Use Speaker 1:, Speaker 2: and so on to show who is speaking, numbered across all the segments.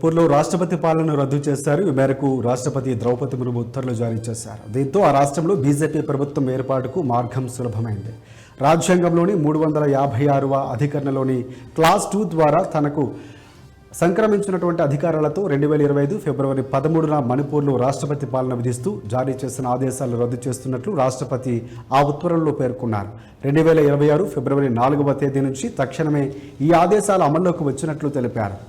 Speaker 1: మణిపూర్లో రాష్ట్రపతి పాలనను రద్దు చేశారు. ఈ మేరకు రాష్ట్రపతి ద్రౌపది ముర్ము ఉత్తర్వులు జారీ చేశారు. దీంతో ఆ రాష్ట్రంలో బీజేపీ ప్రభుత్వం ఏర్పాటుకు మార్గం సులభమైంది. రాజ్యాంగంలోని 356వ అధికరణలోని క్లాస్ 2 ద్వారా తనకు సంక్రమించినటువంటి అధికారాలతో 2025 ఫిబ్రవరి 13న మణిపూర్లో రాష్ట్రపతి పాలన విధిస్తూ జారీ చేసిన ఆదేశాలను రద్దు చేస్తున్నట్లు రాష్ట్రపతి ఆ ఉత్తర్వుల్లో పేర్కొన్నారు. 2026 ఫిబ్రవరి 4వ తేదీ నుంచి తక్షణమే ఈ ఆదేశాలు అమల్లోకి వచ్చినట్లు తెలిపారు.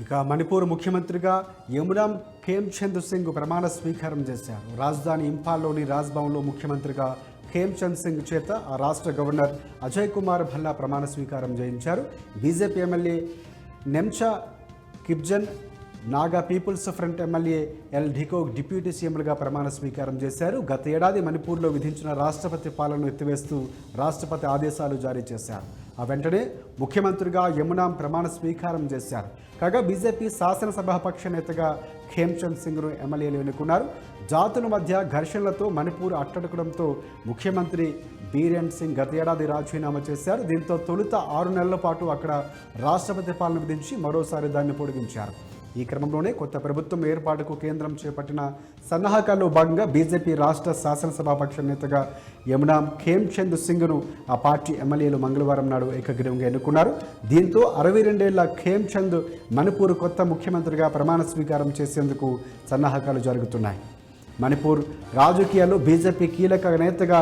Speaker 1: ఇక మణిపూర్ ముఖ్యమంత్రిగా యమునాం ఖేమ్చంద్ సింగ్ ప్రమాణ స్వీకారం చేశారు. రాజధాని ఇంఫాల్లోని రాజ్భవన్లో ముఖ్యమంత్రిగా ఖేమ్చంద్ సింగ్ చేత ఆ రాష్ట్ర గవర్నర్ అజయ్ కుమార్ భల్లా ప్రమాణ స్వీకారం చేయించారు. BJP MLA Nemcha Kipgen, Naga People's Front MLA L Dhikhog deputy సీఎంలుగా ప్రమాణ స్వీకారం చేశారు. గత ఏడాది మణిపూర్లో విధించిన రాష్ట్రపతి పాలనను ఎత్తివేస్తూ రాష్ట్రపతి ఆదేశాలు జారీ చేశారు. ఆ వెంటనే ముఖ్యమంత్రిగా యమునాం ప్రమాణ స్వీకారం చేశారు. కాగా బీజేపీ శాసనసభాపక్ష నేతగా ఖేమ్చంద్ సింగ్ను ఎమ్మెల్యేలు ఎన్నుకున్నారు. జాతుల మధ్య ఘర్షణలతో మణిపూర్ అట్టడుకడంతో ముఖ్యమంత్రి బీరేన్ సింగ్ గత ఏడాది రాజీనామా చేశారు. దీంతో తొలుత 6 నెలల పాటు అక్కడ రాష్ట్రపతి పాలన విధించి మరోసారి దాన్ని పొడిగించారు. ఈ క్రమంలోనే కొత్త ప్రభుత్వం ఏర్పాటుకు కేంద్రం చేపట్టిన సన్నాహకాల్లో భాగంగా బీజేపీ రాష్ట్ర శాసనసభాపక్ష నేతగా యమునాం ఖేమ్చంద్ సింగ్ను ఆ పార్టీ ఎమ్మెల్యేలు మంగళవారం నాడు ఏకగ్రీవంగా ఎన్నుకున్నారు. దీంతో 62 ఏళ్ల ఖేమ్చంద్ మణిపూర్ కొత్త ముఖ్యమంత్రిగా ప్రమాణ స్వీకారం చేసేందుకు సన్నాహకాలు జరుగుతున్నాయి. మణిపూర్ రాజకీయాల్లో బీజేపీ కీలక నేతగా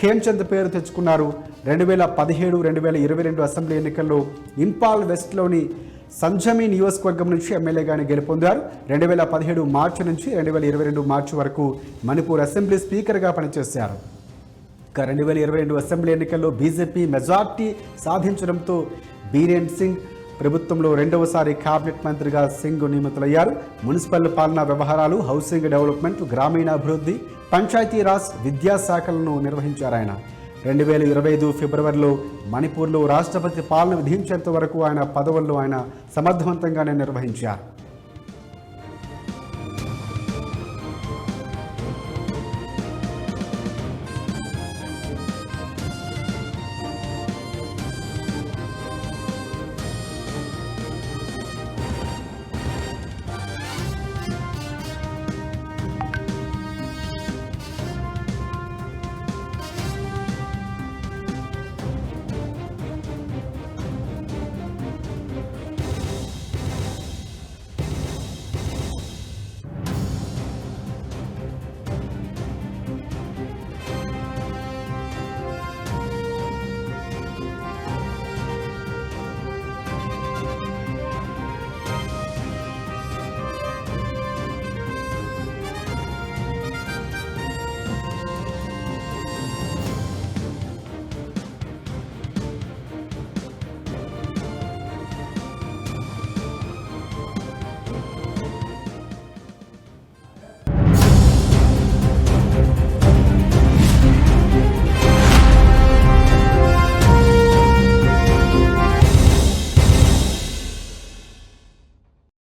Speaker 1: ఖేమ్చంద్ పేరు తెచ్చుకున్నారు. 2017, 2022 అసెంబ్లీ ఎన్నికల్లో ఇంపాల్ వెస్ట్లోని సంజమి నియోజకవర్గం నుంచి ఎమ్మెల్యేగానే గెలుపొందారు. 2017 మార్చి నుంచి 2022 మార్చి వరకు మణిపూర్ అసెంబ్లీ స్పీకర్గా పనిచేశారు. ఇక 2022 అసెంబ్లీ ఎన్నికల్లో బీజేపీ మెజార్టీ సాధించడంతో బీరేన్ సింగ్ ప్రభుత్వంలో రెండవసారి కేబినెట్ మంత్రిగా సింగ్ నియమితులయ్యారు. మున్సిపల్ పాలనా వ్యవహారాలు, హౌసింగ్ డెవలప్మెంట్, గ్రామీణాభివృద్ధి, పంచాయతీరాజ్, విద్యాశాఖలను నిర్వహించారు ఆయన. 2025 ఫిబ్రవరిలో మణిపూర్లో రాష్ట్రపతి పాలన విధించేంత వరకు ఆయన పదవుల్లో ఆయన సమర్థవంతంగానే నిర్వహించారు.